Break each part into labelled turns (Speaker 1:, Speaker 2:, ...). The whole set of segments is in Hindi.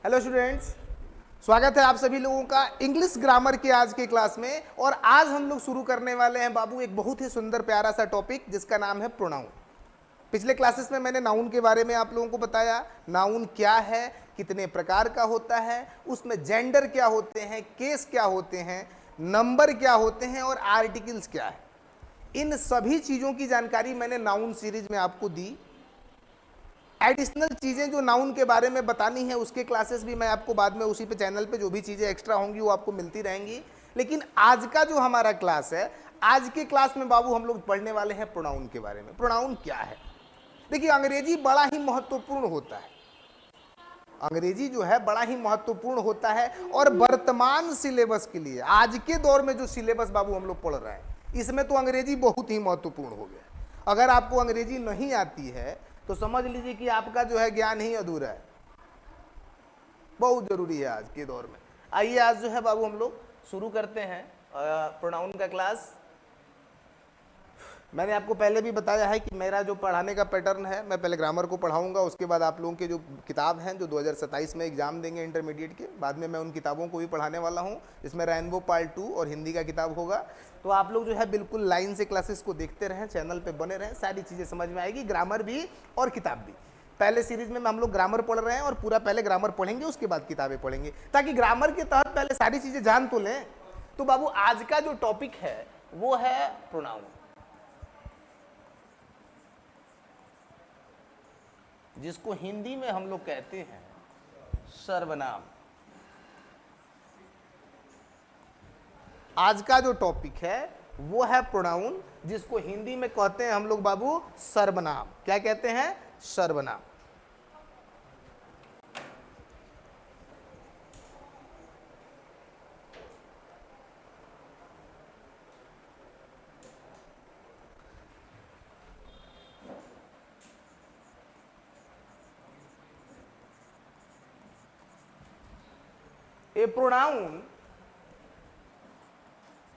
Speaker 1: हेलो स्टूडेंट्स, स्वागत है आप सभी लोगों का इंग्लिश ग्रामर के आज के क्लास में। और आज हम लोग शुरू करने वाले हैं बाबू एक बहुत ही सुंदर प्यारा सा टॉपिक जिसका नाम है प्रोनाउन। पिछले क्लासेस में मैंने नाउन के बारे में आप लोगों को बताया, नाउन क्या है, कितने प्रकार का होता है, उसमें जेंडर क्या होते हैं, केस क्या होते हैं, नंबर क्या होते हैं और आर्टिकल्स क्या है। इन सभी चीज़ों की जानकारी मैंने नाउन सीरीज में आपको दी। एडिशनल चीज़ें जो नाउन के बारे में बतानी है उसके क्लासेस भी मैं आपको बाद में उसी पे चैनल पे जो भी चीज़ें एक्स्ट्रा होंगी वो आपको मिलती रहेंगी। लेकिन आज का जो हमारा क्लास है, आज के क्लास में बाबू हम लोग पढ़ने वाले हैं प्रोनाउन के बारे में। प्रोनाउन क्या है? देखिए, अंग्रेजी बड़ा ही महत्वपूर्ण होता है। अंग्रेजी जो है बड़ा ही महत्वपूर्ण होता है और वर्तमान सिलेबस के लिए आज के दौर में जो सिलेबस बाबू हम लोग पढ़ रहे हैं इसमें तो अंग्रेजी बहुत ही महत्वपूर्ण हो गया। अगर आपको अंग्रेजी नहीं आती है तो समझ लीजिए कि आपका जो है ज्ञान ही अधूरा है। बहुत जरूरी है आज के दौर में। आइए आज जो है बाबू हम लोग शुरू करते हैं प्रोनाउन का क्लास। मैंने आपको पहले भी बताया है कि मेरा जो पढ़ाने का पैटर्न है, मैं पहले ग्रामर को पढ़ाऊंगा, उसके बाद आप लोगों के जो किताब हैं जो 2027 में एग्जाम देंगे इंटरमीडिएट के, बाद में मैं उन किताबों को भी पढ़ाने वाला हूं, जिसमें रेनबो पार्ट 2 और हिंदी का किताब होगा। तो आप लोग जो है बिल्कुल लाइन से क्लासेस को देखते रहें, चैनल पर बने रहें, सारी चीज़ें समझ में आएगी, ग्रामर भी और किताब भी। पहले सीरीज में हम लोग ग्रामर पढ़ रहे हैं और पूरा पहले ग्रामर पढ़ेंगे, उसके बाद किताबें पढ़ेंगे, ताकि ग्रामर के तहत पहले सारी चीज़ें जान तो लें। तो बाबू आज का जो टॉपिक है वो है प्रोनाउन, जिसको हिंदी में हम लोग कहते हैं सर्वनाम। आज का जो टॉपिक है वो है प्रोनाउन, जिसको हिंदी में कहते हैं हम लोग बाबू सर्वनाम। क्या कहते हैं? सर्वनाम। A pronoun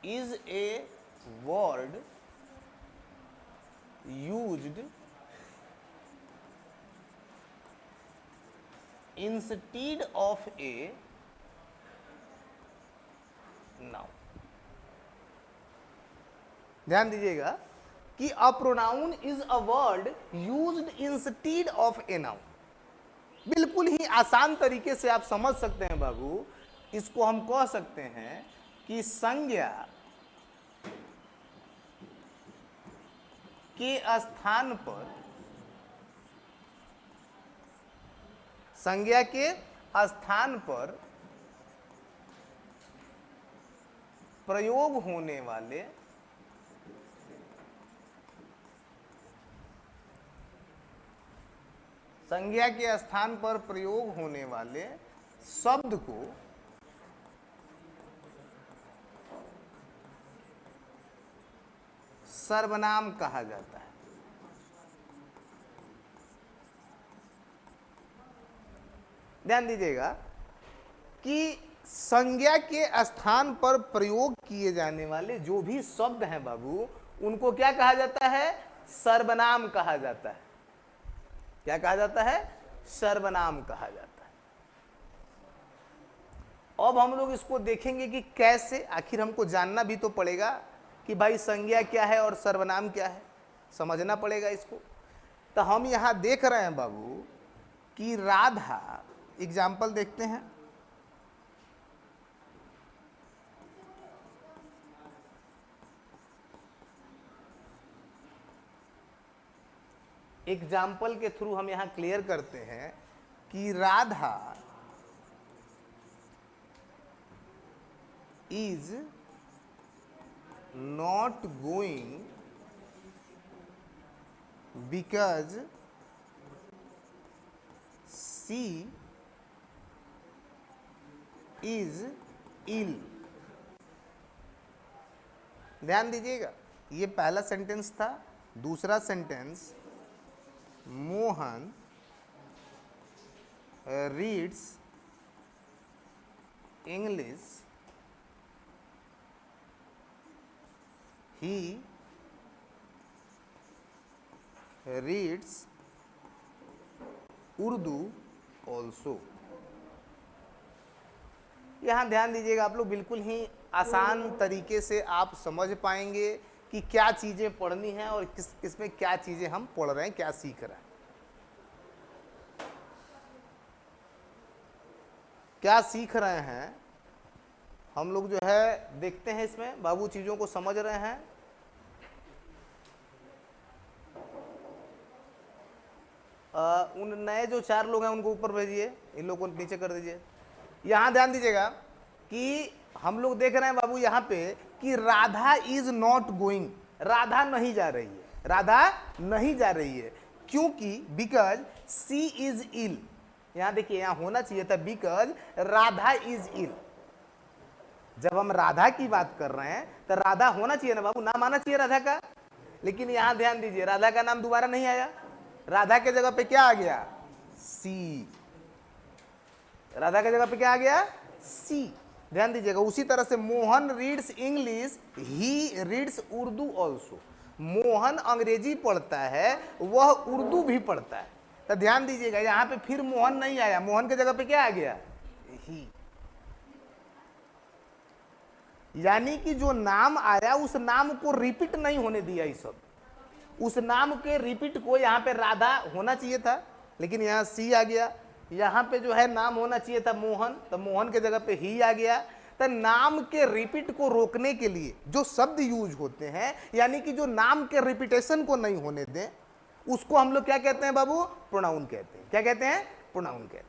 Speaker 1: is a word used instead of a noun। ध्यान दीजिएगा कि a pronoun is a word used instead of a noun. बिल्कुल ही आसान तरीके से आप समझ सकते हैं बाबू, इसको हम कह सकते हैं कि संज्ञा के स्थान पर, संज्ञा के स्थान पर प्रयोग होने वाले संज्ञा के स्थान पर प्रयोग होने वाले शब्द को सर्वनाम कहा जाता है। ध्यान दीजिएगा कि संज्ञा के स्थान पर प्रयोग किए जाने वाले जो भी शब्द हैं बाबू, उनको क्या कहा जाता है? सर्वनाम कहा जाता है। क्या कहा जाता है? सर्वनाम कहा जाता है। अब हम लोग इसको देखेंगे कि कैसे, आखिर हमको जानना भी तो पड़ेगा कि भाई संज्ञा क्या है और सर्वनाम क्या है, समझना पड़ेगा इसको। तो हम यहां देख रहे हैं बाबू कि राधा, एग्जाम्पल देखते हैं। एग्जाम्पल के थ्रू हम यहां क्लियर करते हैं कि Radha is not going because she is ill. ध्यान दीजिएगा, ये पहला सेंटेंस था। दूसरा sentence, Mohan reads English, he reads Urdu also. यहाँ ध्यान दीजिएगा आप लोग, बिल्कुल ही आसान तरीके से आप समझ पाएंगे कि क्या चीजें पढ़नी है और किस किसमें क्या चीजें हम पढ़ रहे हैं, क्या सीख रहे हैं, क्या सीख रहे हैं हम लोग जो है देखते हैं। इसमें बाबू चीजों को समझ रहे हैं। उन नए जो 4 लोग हैं उनको ऊपर भेजिए, इन लोगों को नीचे कर दीजिए। यहां ध्यान दीजिएगा कि हम लोग देख रहे हैं बाबू यहाँ पे कि Radha is not going, Radha नहीं जा रही है, राधा नहीं जा रही है। क्योंकि बिकॉज सी इज इल, यहां देखिए यहां होना चाहिए था बिकॉज राधा इज इल। जब हम राधा की बात कर रहे हैं तो राधा होना चाहिए ना बाबू, नाम आना चाहिए राधा का। लेकिन यहां ध्यान दीजिए राधा का नाम दोबारा नहीं आया, राधा के जगह पे क्या आ गया, सी। राधा के जगह पे क्या आ गया, सी। ध्यान दीजिएगा। उसी तरह से Mohan reads English, he reads Urdu also. Mohan अंग्रेजी पढ़ता है, वह उर्दू भी पढ़ता है। तो ध्यान दीजिएगा यहां पे फिर मोहन नहीं आया, मोहन के जगह पे क्या आ गया, ही। यानी कि जो नाम आया उस नाम को रिपीट नहीं होने दिया। इस सब उस नाम के रिपीट को, यहाँ पे राधा होना चाहिए था लेकिन यहाँ सी आ गया। यहाँ पे जो है नाम होना चाहिए था मोहन, तो मोहन के जगह पे ही आ गया। तो नाम के रिपीट को रोकने के लिए जो शब्द यूज होते हैं, यानी कि जो नाम के रिपीटेशन को नहीं होने दें, उसको हम लोग क्या कहते हैं बाबू, प्रोनाउन कहते हैं। क्या कहते हैं, प्रोनाउन कहते हैं।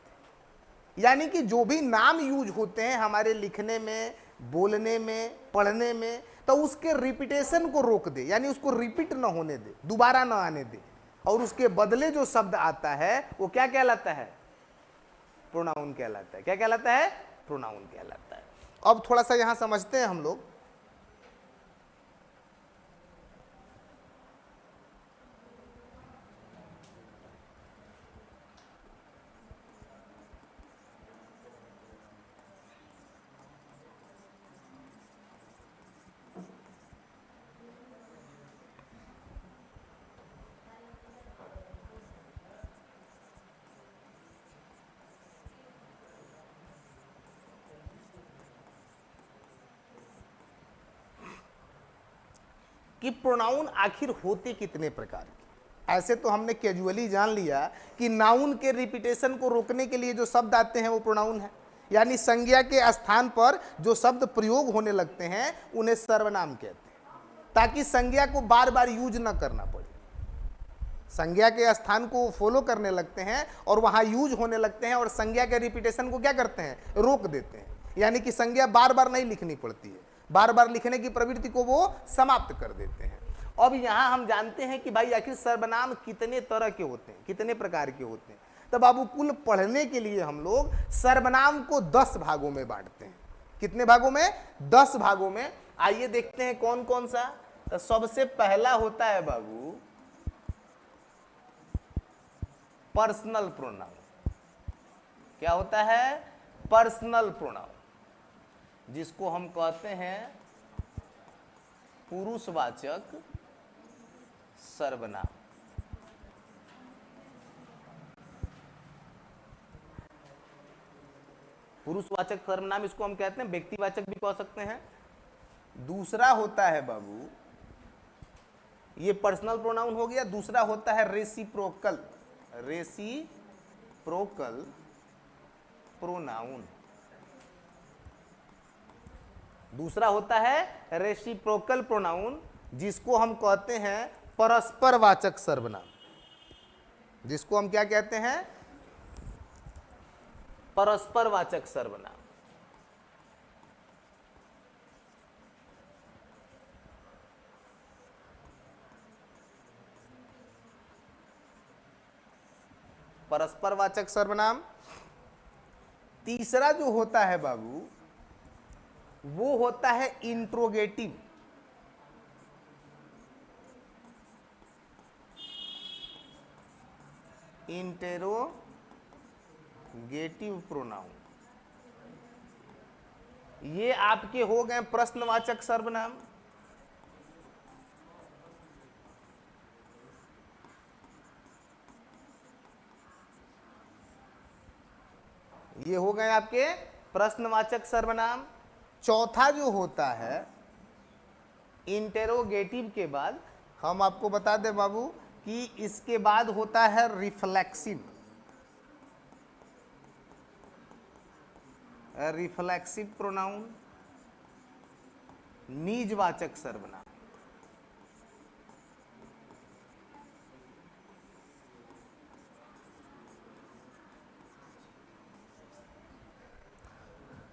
Speaker 1: यानी कि जो भी नाम यूज होते हैं हमारे लिखने में, बोलने में, पढ़ने में, तो उसके रिपीटेशन को रोक दे, यानी उसको रिपीट ना होने दे, दोबारा ना आने दे, और उसके बदले जो शब्द आता है वो क्या कहलाता है, प्रोनाउन कहलाता है। क्या कहलाता है, प्रोनाउन कहलाता है। अब थोड़ा सा यहां समझते हैं हम लोग। कि प्रोनाउन आखिर होते कितने प्रकार के। ऐसे तो हमने कैजुअली जान लिया कि नाउन के रिपीटेशन को रोकने के लिए जो शब्द आते हैं वो प्रोनाउन है, यानी संज्ञा के स्थान पर जो शब्द प्रयोग होने लगते हैं उन्हें सर्वनाम कहते हैं, ताकि संज्ञा को बार बार यूज ना करना पड़े। संज्ञा के स्थान को फॉलो करने लगते हैं और वहां यूज होने लगते हैं, और संज्ञा के रिपीटेशन को क्या करते हैं, रोक देते हैं। यानी कि संज्ञा बार बार नहीं लिखनी पड़ती है, बार बार लिखने की प्रवृत्ति को वो समाप्त कर देते हैं। अब यहां हम जानते हैं कि भाई आखिर सर्वनाम कितने तरह के होते हैं, कितने प्रकार के होते हैं। तो बाबू कुल पढ़ने के लिए हम लोग सर्वनाम को 10 भागों में बांटते हैं। कितने भागों में, 10 भागों में। आइए देखते हैं कौन कौन सा। तो सबसे पहला होता है बाबू पर्सनल प्रोनाउन। क्या होता है, पर्सनल प्रोनाउन, जिसको हम कहते हैं पुरुषवाचक सर्वनाम। पुरुषवाचक सर्वनाम इसको हम कहते हैं, व्यक्तिवाचक भी कह सकते हैं। दूसरा होता है बाबू, ये पर्सनल प्रोनाउन हो गया। दूसरा होता है रेसिप्रोकल, रेसिप्रोकल प्रोनाउन। दूसरा होता है रेसिप्रोकल प्रोनाउन, जिसको हम कहते हैं परस्परवाचक सर्वनाम। जिसको हम क्या कहते हैं, परस्परवाचक सर्वनाम। परस्परवाचक सर्वनाम। तीसरा जो होता है बाबू वो होता है इंट्रोगेटिव। Interrogative pronoun. ये आपके हो गए प्रश्नवाचक सर्वनाम। ये हो गए आपके प्रश्नवाचक सर्वनाम। चौथा जो होता है इंटेरोगेटिव के बाद, हम आपको बता दें बाबू कि इसके बाद होता है रिफ्लेक्सिव। रिफ्लेक्सिव प्रोनाउन, निजवाचक सर्वनाम।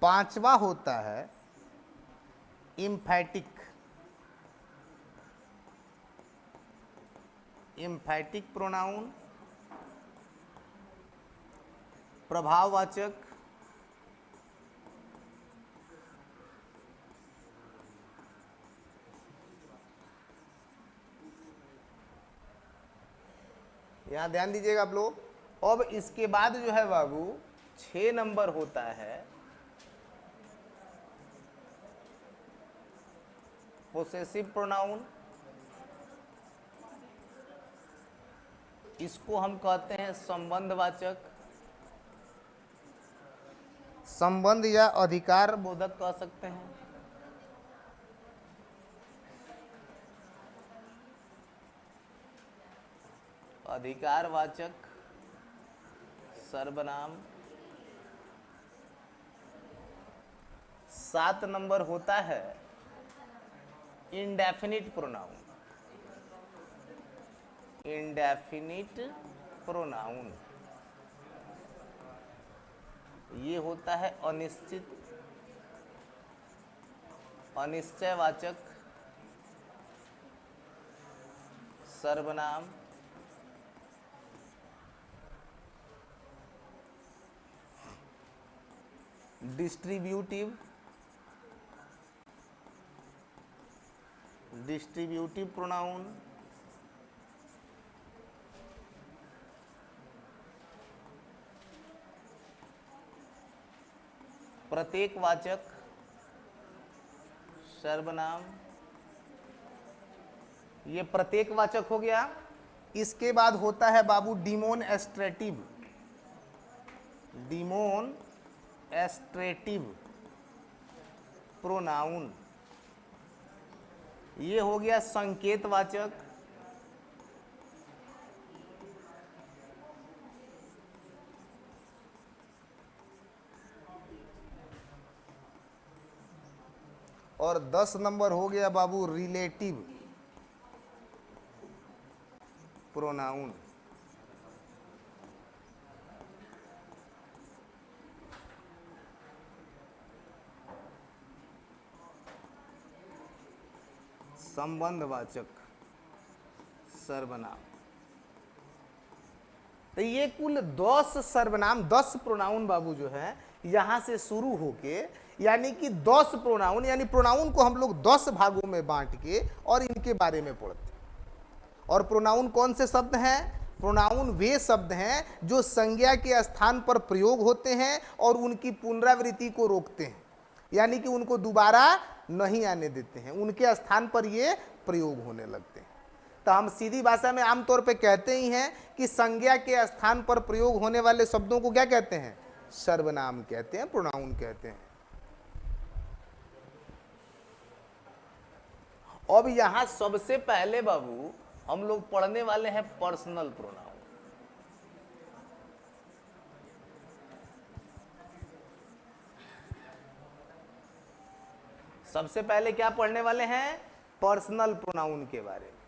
Speaker 1: पांचवा होता है इम्फैटिक। Emphatic pronoun, प्रभाववाचक। यहां ध्यान दीजिएगा आप लोग। अब इसके बाद जो है बाबू 6 नंबर होता है पोसेसिव प्रोनाउन। इसको हम कहते हैं संबंधवाचक, संबंध या अधिकार बोधक कह सकते हैं। अधिकारवाचक सर्वनाम। 7 नंबर होता है इंडेफिनिट प्रोनाउन। इंडेफिनिट प्रोनाउन ये होता है अनिश्चित, अनिश्चयवाचक सर्वनाम। Distributive, distributive pronoun. प्रत्येकवाचक सर्वनाम, ये प्रत्येकवाचक हो गया। इसके बाद होता है बाबू डिमोनस्ट्रेटिव। डिमोनस्ट्रेटिव प्रोनाउन ये हो गया संकेतवाचक। और 10 नंबर हो गया बाबू रिलेटिव प्रोनाउन। संबंधवाचक सर्वनाम। तो ये कुल 10 सर्वनाम, 10 प्रोनाउन बाबू जो है यहां से शुरू होके, यानी कि 10 प्रोनाउन, यानी प्रोनाउन को हम लोग 10 भागों में बांट के और इनके बारे में पढ़ते हैं। और प्रोनाउन कौन से शब्द हैं? प्रोनाउन वे शब्द हैं जो संज्ञा के स्थान पर प्रयोग होते हैं और उनकी पुनरावृत्ति को रोकते हैं, यानी कि उनको दोबारा नहीं आने देते हैं, उनके स्थान पर ये प्रयोग होने लगते हैं। तो हम सीधी भाषा में आमतौर पे कहते ही हैं कि संज्ञा के स्थान पर प्रयोग होने वाले शब्दों को क्या कहते हैं? सर्वनाम कहते हैं, प्रोनाउन कहते हैं। अब यहां सबसे पहले बाबू हम लोग पढ़ने वाले हैं पर्सनल प्रोनाउन। सबसे पहले क्या पढ़ने वाले हैं? पर्सनल प्रोनाउन के बारे में।